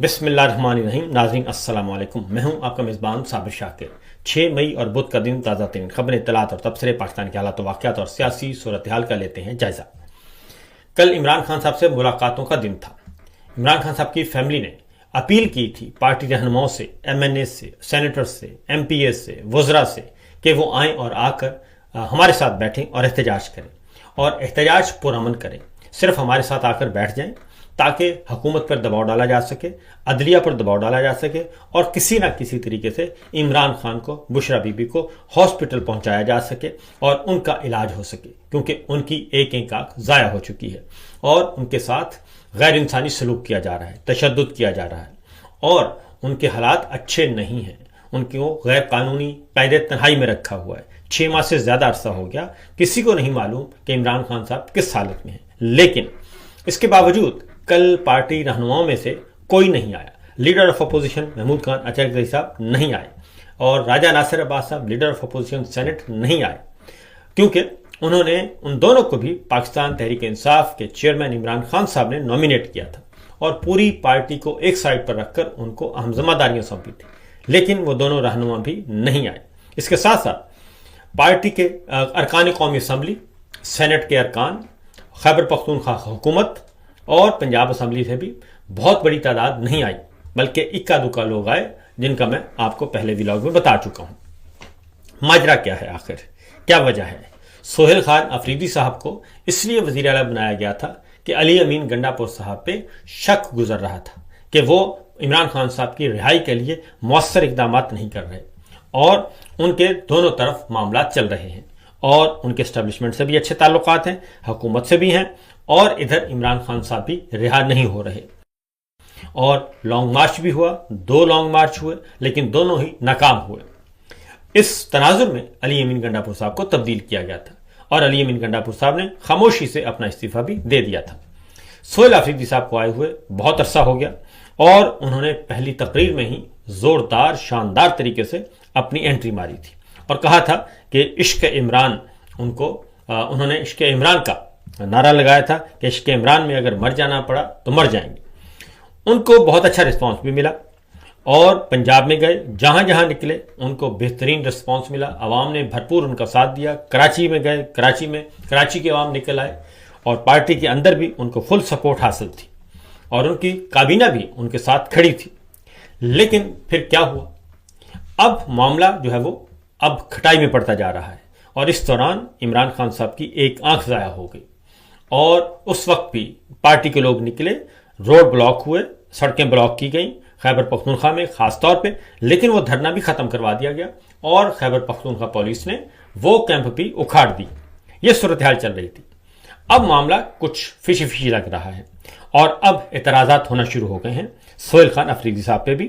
بسم اللہ الرحمن الرحیم۔ ناظرین السلام علیکم، میں ہوں آپ کا میزبان صابر شاکر۔ 6 مئی اور بدھ کا دن تازہ ترین خبریں، اطلاعات اور تبصرے پاکستان کے حالات و واقعات اور سیاسی صورتحال کا لیتے ہیں جائزہ۔ کل عمران خان صاحب سے ملاقاتوں کا دن تھا۔ عمران خان صاحب کی فیملی نے اپیل کی تھی پارٹی رہنماؤں سے، ایم این اے سے، سینیٹر سے، ایم پی اے سے، وزراء سے کہ وہ آئیں اور آ کر ہمارے ساتھ بیٹھیں اور احتجاج کریں، اور احتجاج پرامن کریں۔ صرف ہمارے ساتھ آ کر بیٹھ جائیں تاکہ حکومت پر دباؤ ڈالا جا سکے، عدلیہ پر دباؤ ڈالا جا سکے، اور کسی نہ کسی طریقے سے عمران خان کو، بشرا بی بی کو ہاسپٹل پہنچایا جا سکے اور ان کا علاج ہو سکے، کیونکہ ان کی ایک ایک آنکھ ضائع ہو چکی ہے اور ان کے ساتھ غیر انسانی سلوک کیا جا رہا ہے، تشدد کیا جا رہا ہے، اور ان کے حالات اچھے نہیں ہیں۔ ان کو غیر قانونی قید تنہائی میں رکھا ہوا ہے۔ 6 ماہ سے زیادہ عرصہ ہو گیا، کسی کو نہیں معلوم کہ عمران خان صاحب کس حالت میں ہیں۔ لیکن اس کے باوجود کل پارٹی رہنماؤں میں سے کوئی نہیں آیا۔ Leader of opposition Mahmood Khan اچردی صاحب نہیں آئے، اور راجہ ناصر عباس صاحب لیڈر آف اپوزیشن سینٹ نہیں آئے، کیونکہ انہوں نے ان دونوں کو بھی پاکستان تحریک انصاف کے چیئرمین عمران خان صاحب نے نامینیٹ کیا تھا اور پوری پارٹی کو ایک سائڈ پر رکھ کر ان کو اہم ذمہ داریاں سونپی تھی، لیکن وہ دونوں رہنما بھی نہیں آئے۔ اس کے ساتھ ساتھ پارٹی کے ارکان قومی اسمبلی، سینٹ کے ارکان، خیبر پختونخوا حکومت اور پنجاب اسمبلی سے بھی بہت بڑی تعداد نہیں آئی، بلکہ اکا دکا لوگ آئے، جن کا میں آپ کو پہلے ولاگ میں بتا چکا ہوں۔ ماجرا کیا ہے آخر؟ کیا وجہ ہے؟ سہیل خان افریدی صاحب کو اس لیے وزیر اعلیٰ بنایا گیا تھا کہ علی امین گنڈا پور صاحب پہ شک گزر رہا تھا کہ وہ عمران خان صاحب کی رہائی کے لیے مؤثر اقدامات نہیں کر رہے، اور ان کے دونوں طرف معاملات چل رہے ہیں، اور ان کے اسٹیبلشمنٹ سے بھی اچھے تعلقات ہیں، حکومت سے بھی ہیں، اور ادھر عمران خان صاحب بھی رہا نہیں ہو رہے۔ اور لانگ مارچ بھی ہوا، 2 لانگ مارچ ہوئے، لیکن دونوں ہی ناکام ہوئے۔ اس تناظر میں علی امین گنڈا پور صاحب کو تبدیل کیا گیا تھا، اور علی امین گنڈا پور صاحب نے خاموشی سے اپنا استعفیٰ بھی دے دیا تھا۔ سہیل افریدی صاحب کو آئے ہوئے بہت عرصہ ہو گیا، اور انہوں نے پہلی تقریر میں ہی زوردار شاندار طریقے سے اپنی انٹری ماری تھی اور کہا تھا کہ عشق عمران، انہوں نے عشق عمران کا نعرہ لگایا تھا کہ عشق عمران میں اگر مر جانا پڑا تو مر جائیں گے۔ ان کو بہت اچھا رسپانس بھی ملا، اور پنجاب میں گئے، جہاں جہاں نکلے ان کو بہترین رسپانس ملا، عوام نے بھرپور ان کا ساتھ دیا۔ کراچی میں گئے، کراچی کے عوام نکل آئے، اور پارٹی کے اندر بھی ان کو فل سپورٹ حاصل تھی، اور ان کی کابینہ بھی ان کے ساتھ کھڑی تھی۔ لیکن پھر کیا ہوا؟ اب معاملہ جو ہے وہ اب کھٹائی میں پڑتا جا رہا ہے، اور اس دوران عمران خان صاحب کی ایک آنکھ ضائع ہو گئی، اور اس وقت بھی پارٹی کے لوگ نکلے، روڈ بلاک ہوئے، سڑکیں بلاک کی گئیں خیبر پختونخوا میں خاص طور پہ، لیکن وہ دھرنا بھی ختم کروا دیا گیا، اور خیبر پختونخوا پولیس نے وہ کیمپ بھی اکھاڑ دی۔ یہ صورتحال چل رہی تھی۔ اب معاملہ کچھ فشی فشی لگ رہا ہے، اور اب اعتراضات ہونا شروع ہو گئے ہیں سہیل خان افریدی صاحب پہ بھی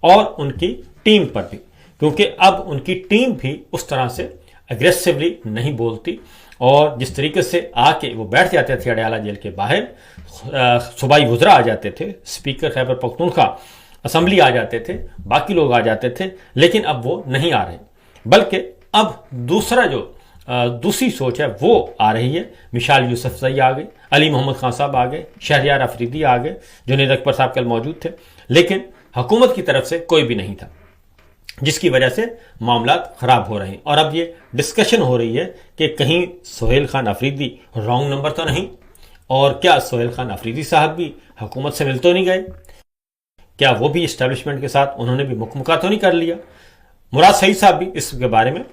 اور ان کی ٹیم پر بھی، کیونکہ اب ان کی ٹیم بھی اس طرح سے اگریسولی نہیں بولتی، اور جس طریقے سے آ کے وہ بیٹھ جاتے تھے اڈیالہ جیل کے باہر، صوبائی وزراء آ جاتے تھے، اسپیکر خیبر پختونخوا اسمبلی آ جاتے تھے، باقی لوگ آ جاتے تھے، لیکن اب وہ نہیں آ رہے، بلکہ اب دوسری سوچ ہے وہ آ رہی ہے۔ مشال یوسفزئی آ گئے، علی محمد خان صاحب آ گئے، شہریار افریدی آ گئے، جنید اکبر صاحب کل موجود تھے، لیکن حکومت کی طرف سے کوئی بھی نہیں تھا، جس کی وجہ سے معاملات خراب ہو رہے ہیں۔ اور اب یہ ڈسکشن ہو رہی ہے کہ کہیں سہیل خان افریدی رانگ نمبر تو نہیں، اور کیا سہیل خان افریدی صاحب بھی حکومت سے مل تو نہیں گئے، کیا وہ بھی اسٹیبلشمنٹ کے ساتھ انہوں نے بھی مکمکا تو نہیں کر لیا۔ مراد سعید صاحب بھی اس کے بارے میں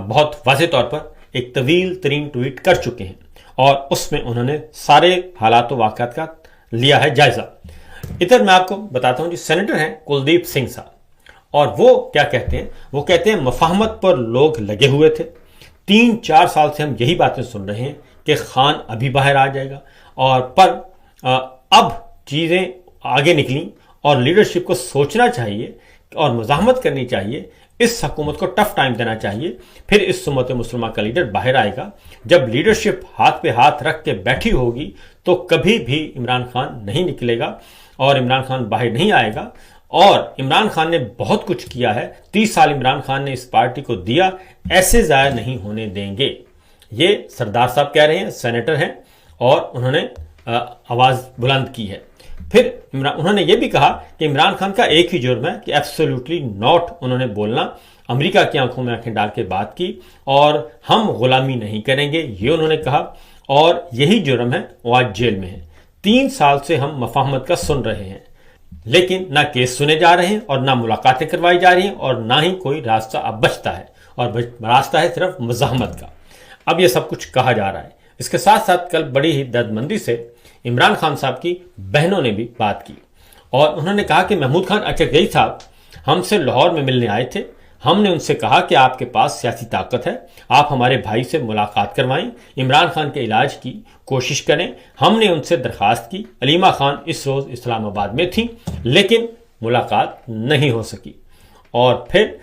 بہت واضح طور پر ایک طویل ترین ٹویٹ کر چکے ہیں، اور اس میں انہوں نے سارے حالات و واقعات کا لیا ہے جائزہ۔ ادھر میں آپ کو بتاتا ہوں، سینیٹر ہیں کلدیپ سنگھ صاحب، اور وہ کیا کہتے ہیں؟ وہ کہتے ہیں مفاہمت پر لوگ لگے ہوئے تھے، 3-4 سال سے ہم یہی باتیں سن رہے ہیں کہ خان ابھی باہر آ جائے گا، اور پر اب چیزیں آگے نکلیں، اور لیڈرشپ کو سوچنا چاہیے اور مزاحمت کرنی چاہیے، اس حکومت کو ٹف ٹائم دینا چاہیے، پھر اس امت مسلمہ کا لیڈر باہر آئے گا۔ جب لیڈرشپ ہاتھ پہ ہاتھ رکھ کے بیٹھی ہوگی تو کبھی بھی عمران خان نہیں نکلے گا، اور عمران خان باہر نہیں آئے گا۔ اور عمران خان نے بہت کچھ کیا ہے، 30 سال عمران خان نے اس پارٹی کو دیا، ایسے ضائع نہیں ہونے دیں گے۔ یہ سردار صاحب کہہ رہے ہیں، سینیٹر ہیں، اور انہوں نے آواز بلند کی ہے۔ پھر انہوں نے یہ بھی کہا کہ عمران خان کا ایک ہی جرم ہے کہ ایبسولوٹلی ناٹ انہوں نے بولنا، امریکہ کی آنکھوں میں آنکھیں ڈال کے بات کی، اور ہم غلامی نہیں کریں گے، یہ انہوں نے کہا، اور یہی جرم ہے، وہ آج جیل میں ہے۔ 3 سال سے ہم مفاہمت کا سن رہے ہیں، لیکن نہ کیس سنے جا رہے ہیں اور نہ ملاقاتیں کروائی جا رہی ہیں، اور نہ ہی کوئی راستہ اب بچتا ہے، اور راستہ ہے صرف مزاحمت کا۔ اب یہ سب کچھ کہا جا رہا ہے۔ اس کے ساتھ ساتھ کل بڑی ہی دردمندی سے عمران خان صاحب کی بہنوں نے بھی بات کی، اور انہوں نے کہا کہ محمود خان اچکزئی صاحب ہم سے لاہور میں ملنے آئے تھے، ہم نے ان سے کہا کہ آپ کے پاس سیاسی طاقت ہے، آپ ہمارے بھائی سے ملاقات کروائیں، عمران خان کے علاج کی کوشش کریں۔ ہم نے ان سے درخواست کی، علیمہ خان اس روز اسلام آباد میں تھیں، لیکن ملاقات نہیں ہو سکی۔ اور پھر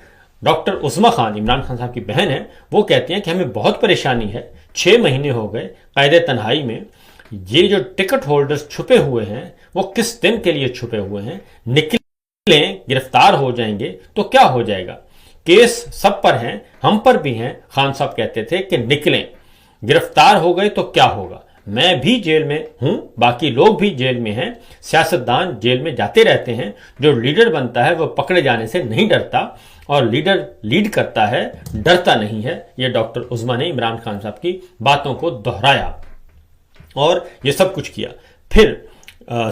ڈاکٹر عظمی خان، عمران خان صاحب کی بہن ہے، وہ کہتی ہیں کہ ہمیں بہت پریشانی ہے، 6 مہینے ہو گئے قید تنہائی میں، یہ جو ٹکٹ ہولڈرز چھپے ہوئے ہیں وہ کس دن کے لیے چھپے ہوئے ہیں، نکلیں گرفتار ہو جائیں گے تو کیا ہو جائے گا، کیس سب پر ہیں، ہم پر بھی ہیں۔ خان صاحب کہتے تھے کہ نکلیں، گرفتار ہو گئے تو کیا ہوگا، میں بھی جیل میں ہوں، باقی لوگ بھی جیل میں ہیں، سیاستدان جیل میں جاتے رہتے ہیں، جو لیڈر بنتا ہے وہ پکڑے جانے سے نہیں ڈرتا، اور لیڈر لیڈ کرتا ہے، ڈرتا نہیں ہے۔ یہ ڈاکٹر عظمی نے عمران خان صاحب کی باتوں کو دہرایا اور یہ سب کچھ کیا۔ پھر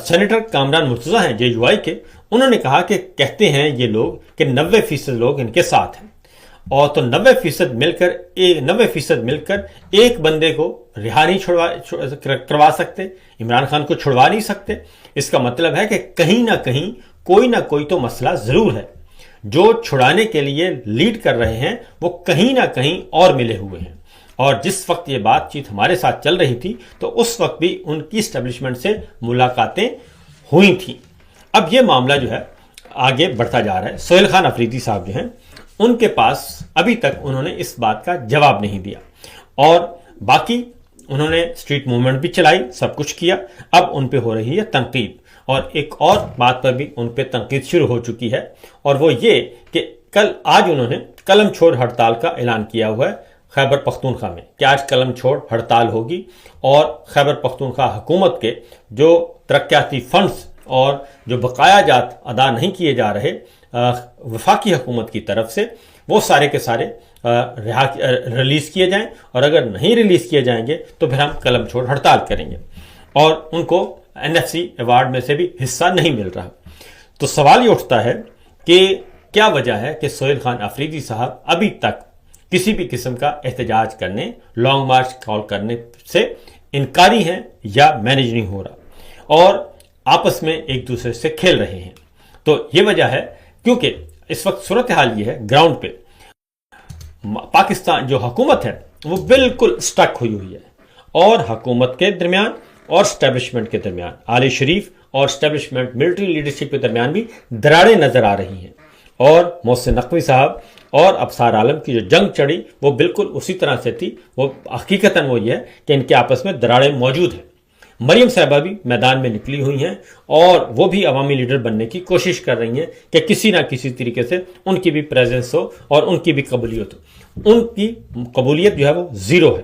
سینیٹر کامران مرتضی ہیں JUI کے، انہوں نے کہا کہ کہتے ہیں یہ لوگ کہ 90% لوگ ان کے ساتھ ہیں، اور تو 90% مل کر ایک بندے کو رہا نہیں کروا سکتے، عمران خان کو چھڑوا نہیں سکتے۔ اس کا مطلب ہے کہ کہیں نہ کہیں کوئی نہ کوئی تو مسئلہ ضرور ہے، جو چھڑانے کے لیے لیڈ کر رہے ہیں وہ کہیں نہ کہیں اور ملے ہوئے ہیں۔ اور جس وقت یہ بات چیت ہمارے ساتھ چل رہی تھی تو اس وقت بھی ان کی اسٹیبلشمنٹ سے ملاقاتیں ہوئی تھیں۔ اب یہ معاملہ جو ہے آگے بڑھتا جا رہا ہے۔ سہیل خان افریدی صاحب جو ہیں، ان کے پاس ابھی تک انہوں نے اس بات کا جواب نہیں دیا، اور باقی انہوں نے اسٹریٹ موومنٹ بھی چلائی، سب کچھ کیا۔ اب ان پہ ہو رہی ہے تنقید، اور ایک اور بات پر بھی ان پہ تنقید شروع ہو چکی ہے، اور وہ یہ کہ آج انہوں نے قلم چھوڑ ہڑتال کا اعلان کیا ہوا ہے خیبر پختونخوا میں، کہ آج قلم چھوڑ ہڑتال ہوگی، اور خیبر پختونخوا حکومت کے جو ترقیاتی فنڈز اور جو بقایا جات ادا نہیں کیے جا رہے وفاقی حکومت کی طرف سے، وہ سارے کے سارے ریلیز کیے جائیں، اور اگر نہیں ریلیز کیے جائیں گے تو پھر ہم قلم چھوڑ ہڑتال کریں گے، اور ان کو NFC ایوارڈ میں سے بھی حصہ نہیں مل رہا۔ تو سوال یہ اٹھتا ہے کہ کیا وجہ ہے کہ سہیل خان افریدی صاحب ابھی تک کسی بھی قسم کا احتجاج کرنے، لانگ مارچ کال کرنے سے انکاری ہیں، یا مینیج نہیں ہو رہا، اور آپس میں ایک دوسرے سے کھیل رہے ہیں؟ تو یہ وجہ ہے کیونکہ اس وقت صورتحال یہ ہے گراؤنڈ پہ پاکستان جو حکومت ہے وہ بالکل سٹک ہوئی ہے، اور حکومت کے درمیان اور اسٹیبلشمنٹ کے درمیان، عالی شریف اور اسٹیبلشمنٹ ملٹری لیڈرشپ کے درمیان بھی دراڑیں نظر آ رہی ہیں، اور محسن نقوی صاحب اور ابصار عالم کی جو جنگ چڑھی وہ بالکل اسی طرح سے تھی۔ وہ حقیقتاً وہ یہ ہے کہ ان کے آپس میں دراڑیں موجود ہیں۔ مریم صاحبہ بھی میدان میں نکلی ہوئی ہیں، اور وہ بھی عوامی لیڈر بننے کی کوشش کر رہی ہیں کہ کسی نہ کسی طریقے سے ان کی بھی پریزنس ہو اور ان کی بھی قبولیت ہو۔ ان کی قبولیت جو ہے وہ 0 ہے،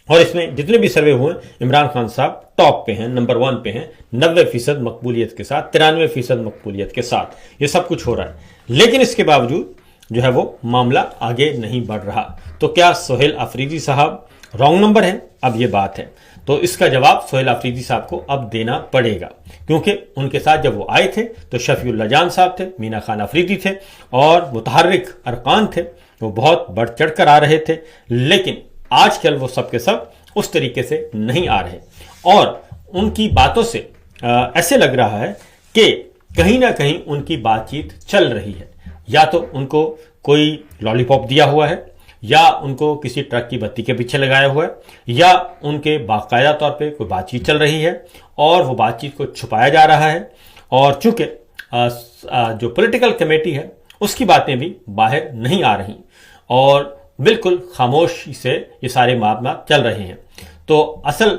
اور اس میں جتنے بھی سروے ہوئے عمران خان صاحب ٹاپ پہ ہیں، نمبر 1 پہ ہیں، 90% مقبولیت کے ساتھ، 93% مقبولیت کے ساتھ یہ سب کچھ ہو رہا ہے۔ لیکن اس کے باوجود جو ہے وہ معاملہ آگے نہیں بڑھ رہا۔ تو کیا سہیل افریدی صاحب رانگ نمبر ہیں؟ اب یہ بات ہے، تو اس کا جواب سہیل افریدی صاحب کو اب دینا پڑے گا، کیونکہ ان کے ساتھ جب وہ آئے تھے تو شفیع اللہ جان صاحب تھے، مینا خان افریدی تھے، اور متحرک ارکان تھے، وہ بہت بڑھ چڑھ کر آ رہے تھے، لیکن آج کل وہ سب کے سب اس طریقے سے نہیں آ رہے، اور ان کی باتوں سے ایسے لگ رہا ہے کہ کہیں نہ کہیں ان کی بات چیت چل رہی ہے، یا تو ان کو کوئی لالی پاپ دیا ہوا ہے، یا ان کو کسی ٹرک کی بتی کے پیچھے لگایا ہوا ہے، یا ان کے باقاعدہ طور پہ کوئی بات چیت چل رہی ہے اور وہ بات چیت کو چھپایا جا رہا ہے، اور چونکہ جو پولیٹیکل کمیٹی ہے اس کی باتیں بھی باہر نہیں آ رہی، اور بالکل خاموشی سے یہ سارے معاملات چل رہے ہیں۔ تو اصل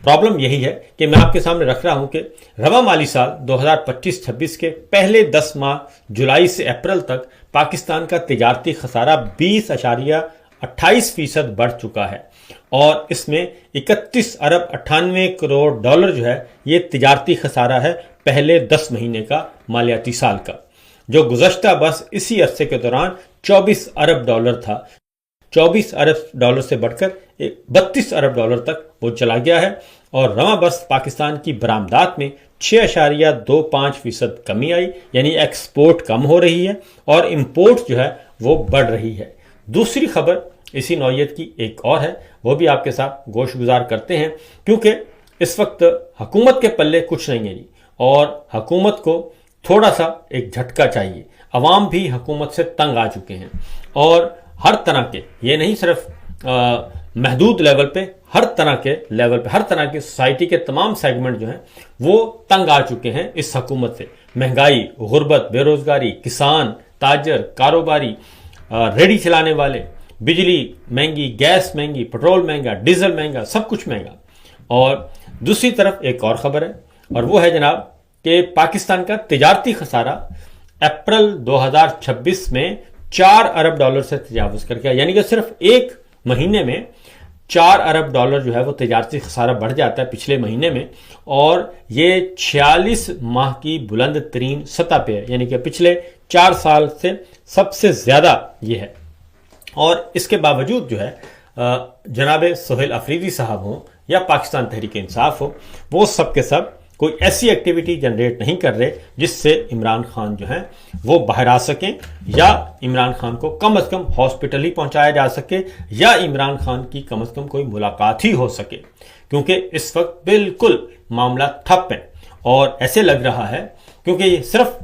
پرابلم یہی ہے کہ میں آپ کے سامنے رکھ رہا ہوں کہ رواں مالی سال 2025-26 کے پہلے 10 ماہ جولائی سے اپریل تک پاکستان کا تجارتی خسارہ 20.28% بڑھ چکا ہے، اور اس میں 31 ارب 98 کروڑ ڈالر جو ہے یہ تجارتی خسارہ ہے پہلے 10 مہینے کا مالیاتی سال کا، جو گزشتہ بس اسی عرصے کے دوران 24 ارب ڈالر تھا۔ 24 ارب ڈالر سے بڑھ کر 32 ارب ڈالر تک وہ چلا گیا ہے، اور رواں برس پاکستان کی برآمدات میں 6.25% کمی آئی، یعنی ایکسپورٹ کم ہو رہی ہے اور امپورٹ جو ہے وہ بڑھ رہی ہے۔ دوسری خبر اسی نوعیت کی ایک اور ہے، وہ بھی آپ کے ساتھ گوش گزار کرتے ہیں، کیونکہ اس وقت حکومت کے پلے کچھ نہیں ہے جی، اور حکومت کو تھوڑا سا ایک جھٹکا چاہیے۔ عوام بھی حکومت سے تنگ آ چکے ہیں، اور ہر طرح کے، یہ نہیں صرف محدود لیول پہ، ہر طرح کے لیول پہ، ہر طرح کی سوسائٹی کے تمام سیگمنٹ جو ہیں وہ تنگ آ چکے ہیں اس حکومت سے۔ مہنگائی، غربت، بے روزگاری، کسان، تاجر، کاروباری، ریڑھی چلانے والے، بجلی مہنگی، گیس مہنگی، پٹرول مہنگا، ڈیزل مہنگا، سب کچھ مہنگا۔ اور دوسری طرف ایک اور خبر ہے، اور وہ ہے جناب کہ پاکستان کا تجارتی خسارہ اپریل 2026 میں 4 ارب ڈالر سے تجاوز کر گیا، یعنی کہ صرف ایک مہینے میں 4 ارب ڈالر جو ہے وہ تجارتی خسارہ بڑھ جاتا ہے پچھلے مہینے میں، اور یہ 46 ماہ کی بلند ترین سطح پہ ہے، یعنی کہ پچھلے 4 سال سے سب سے زیادہ یہ ہے۔ اور اس کے باوجود جو ہے جناب سہیل افریدی صاحب ہوں یا پاکستان تحریک انصاف ہو، وہ سب کے سب کوئی ایسی ایکٹیویٹی جنریٹ نہیں کر رہے جس سے عمران خان جو ہیں وہ باہر آ سکیں، یا عمران خان کو کم از کم ہاسپٹل ہی پہنچایا جا سکے، یا عمران خان کی کم از کم کوئی ملاقات ہی ہو سکے، کیونکہ اس وقت بالکل معاملہ ٹھپ ہیں۔ اور ایسے لگ رہا ہے، کیونکہ یہ صرف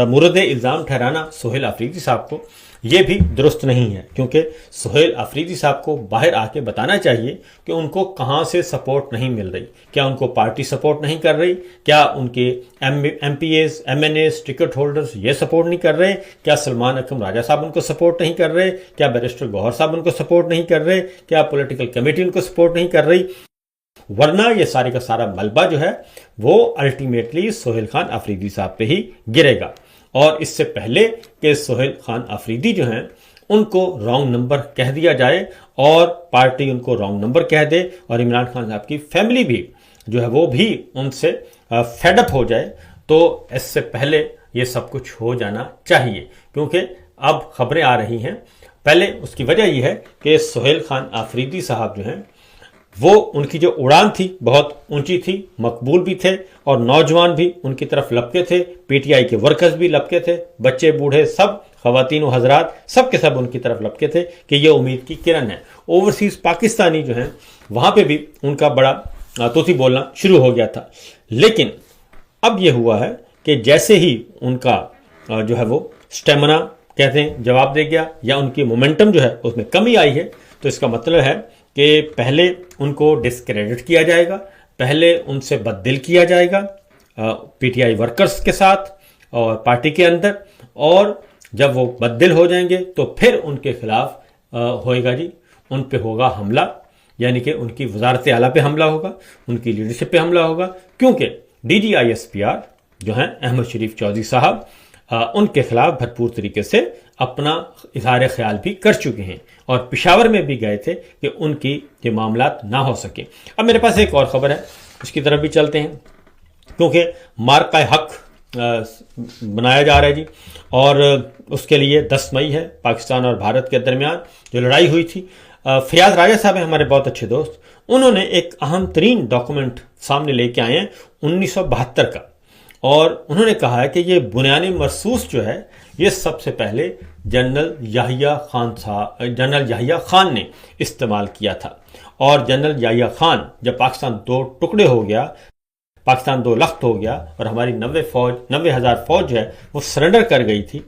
مورد الزام ٹھہرانا سہیل افریدی صاحب کو یہ بھی درست نہیں ہے، کیونکہ سہیل افریدی صاحب کو باہر آ کے بتانا چاہیے کہ ان کو کہاں سے سپورٹ نہیں مل رہی۔ کیا ان کو پارٹی سپورٹ نہیں کر رہی؟ کیا ان کے M P As, M N As, ticket holders یہ سپورٹ نہیں کر رہے؟ کیا سلمان اکرم راجہ صاحب ان کو سپورٹ نہیں کر رہے؟ کیا بیرسٹر گوہر صاحب ان کو سپورٹ نہیں کر رہے؟ کیا پولیٹیکل کمیٹی ان کو سپورٹ نہیں کر رہی؟ ورنہ یہ سارے کا سارا ملبہ جو ہے وہ الٹیمیٹلی سہیل خان افریدی صاحب پہ ہی گرے گا۔ اور اس سے پہلے کہ سہیل خان افریدی جو ہیں ان کو رانگ نمبر کہہ دیا جائے، اور پارٹی ان کو رانگ نمبر کہہ دے، اور عمران خان صاحب کی فیملی بھی جو ہے وہ بھی ان سے فیڈ اپ ہو جائے، تو اس سے پہلے یہ سب کچھ ہو جانا چاہیے، کیونکہ اب خبریں آ رہی ہیں۔ پہلے اس کی وجہ یہ ہے کہ سہیل خان افریدی صاحب جو ہیں وہ ان کی جو اڑان تھی بہت اونچی تھی، مقبول بھی تھے، اور نوجوان بھی ان کی طرف لپکے تھے، پی ٹی آئی کے ورکرز بھی لپکے تھے، بچے بوڑھے سب، خواتین و حضرات سب کے سب ان کی طرف لپکے تھے کہ یہ امید کی کرن ہے۔ اوورسیز پاکستانی جو ہیں وہاں پہ بھی ان کا بڑا توتی بولنا شروع ہو گیا تھا، لیکن اب یہ ہوا ہے کہ جیسے ہی ان کا جو ہے وہ سٹیمنا کہتے ہیں جواب دے گیا، یا ان کی مومنٹم جو ہے اس میں کمی آئی ہے، تو اس کا مطلب ہے کہ پہلے ان کو ڈسکریڈٹ کیا جائے گا، پہلے ان سے بددل کیا جائے گا پی ٹی آئی ورکرز کے ساتھ اور پارٹی کے اندر، اور جب وہ بددل ہو جائیں گے تو پھر ان کے خلاف ہوئے گا جی، ان پہ ہوگا حملہ، یعنی کہ ان کی وزارت اعلیٰ پہ حملہ ہوگا، ان کی لیڈرشپ پہ حملہ ہوگا، کیونکہ D G I S P R جو ہیں احمد شریف چودھری صاحب ان کے خلاف بھرپور طریقے سے اپنا اظہار خیال بھی کر چکے ہیں، اور پشاور میں بھی گئے تھے کہ ان کی یہ معاملات نہ ہو سکے۔ اب میرے پاس ایک اور خبر ہے، اس کی طرف بھی چلتے ہیں، کیونکہ مارکہ حق بنایا جا رہا ہے جی، اور اس کے لیے 10 مئی ہے، پاکستان اور بھارت کے درمیان جو لڑائی ہوئی تھی۔ فیاض راجہ صاحب ہیں ہمارے بہت اچھے دوست، انہوں نے ایک اہم ترین ڈاکومنٹ سامنے لے کے آئے ہیں 1972 کا، اور انہوں نے کہا ہے کہ یہ بنیان مرصوص جو ہے یہ سب سے پہلے جنرل یحییٰ خان نے استعمال کیا تھا، اور جنرل یحییٰ خان جب پاکستان 2 ٹکڑے ہو گیا، پاکستان 2 لخت ہو گیا، اور ہماری 90,000 فوج جو ہے وہ سرنڈر کر گئی تھی،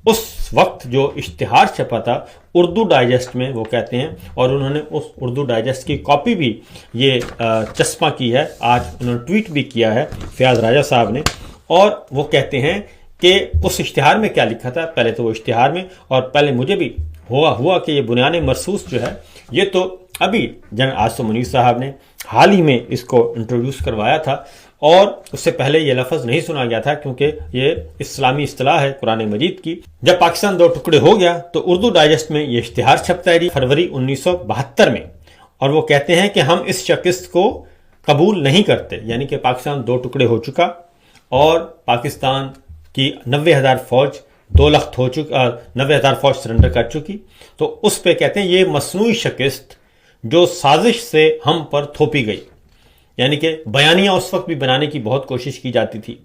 اس وقت جو اشتہار چھپا تھا اردو ڈائجسٹ میں، وہ کہتے ہیں، اور انہوں نے اس اردو ڈائجسٹ کی کاپی بھی یہ چسپاں کی ہے، آج انہوں نے ٹویٹ بھی کیا ہے فیاض راجہ صاحب نے، اور وہ کہتے ہیں کہ اس اشتہار میں کیا لکھا تھا۔ پہلے تو وہ اشتہار میں، اور پہلے مجھے بھی ہوا کہ یہ بنیان مرصوص جو ہے یہ تو ابھی جنرل آصف منیر صاحب نے حال ہی میں اس کو انٹروڈیوس کروایا تھا، اور اس سے پہلے یہ لفظ نہیں سنا گیا تھا، کیونکہ یہ اسلامی اصطلاح ہے قرآن مجید کی۔ جب پاکستان 2 ٹکڑے ہو گیا تو اردو ڈائجسٹ میں یہ اشتہار چھپتا ہے جی فروری 1972 میں، اور وہ کہتے ہیں کہ ہم اس شکست کو قبول نہیں کرتے، یعنی کہ پاکستان 2 ٹکڑے ہو چکا اور پاکستان کی 90,000 فوج 2 لاکھ ہو چکا، 90,000 فوج سرنڈر کر چکی، تو اس پہ کہتے ہیں یہ مصنوعی شکست جو سازش سے ہم پر تھوپی گئی، یعنی کہ بیانیہ اس وقت بھی بنانے کی بہت کوشش کی جاتی تھی،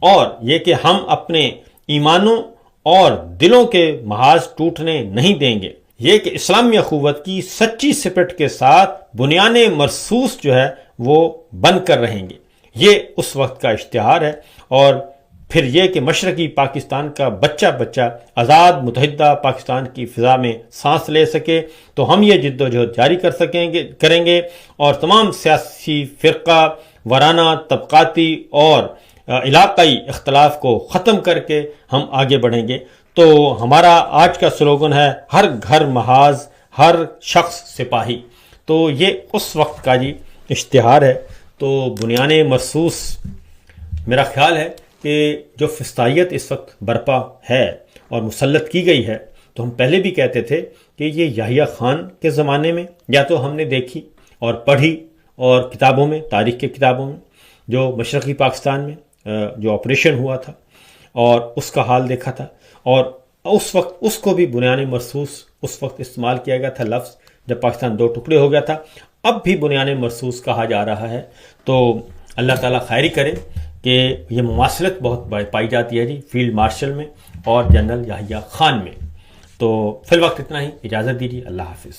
اور یہ کہ ہم اپنے ایمانوں اور دلوں کے محاذ ٹوٹنے نہیں دیں گے، یہ کہ اسلامی اخوت کی سچی سپرٹ کے ساتھ بنیان مرصوص جو ہے وہ بن کر رہیں گے، یہ اس وقت کا اشتہار ہے۔ اور پھر یہ کہ مشرقی پاکستان کا بچہ بچہ آزاد متحدہ پاکستان کی فضا میں سانس لے سکے، تو ہم یہ جد و جہد جاری کریں گے اور تمام سیاسی فرقہ وارانہ طبقاتی اور علاقائی اختلاف کو ختم کر کے ہم آگے بڑھیں گے۔ تو ہمارا آج کا سلوگن ہے ہر گھر محاذ، ہر شخص سپاہی، تو یہ اس وقت کا اشتہار ہے۔ تو بنیان مرصوص میرا خیال ہے کہ جو فسطائیت اس وقت برپا ہے اور مسلط کی گئی ہے، تو ہم پہلے بھی کہتے تھے کہ یہ یحییٰ خان کے زمانے میں یا تو ہم نے دیکھی اور پڑھی اور کتابوں میں، تاریخ کے کتابوں میں، جو مشرقی پاکستان میں جو آپریشن ہوا تھا اور اس کا حال دیکھا تھا، اور اس وقت اس کو بھی بنیان مرصوص اس وقت استعمال کیا گیا تھا لفظ جب پاکستان 2 ٹکڑے ہو گیا تھا، اب بھی بنیان مرصوص کہا جا رہا ہے۔ تو اللہ تعالیٰ خیری کرے کہ یہ مماثلت بہت پائی جاتی ہے فیلڈ مارشل میں اور جنرل یحییٰ خان میں۔ تو فی الوقت اتنا ہی، اجازت دیجیے، اللہ حافظ۔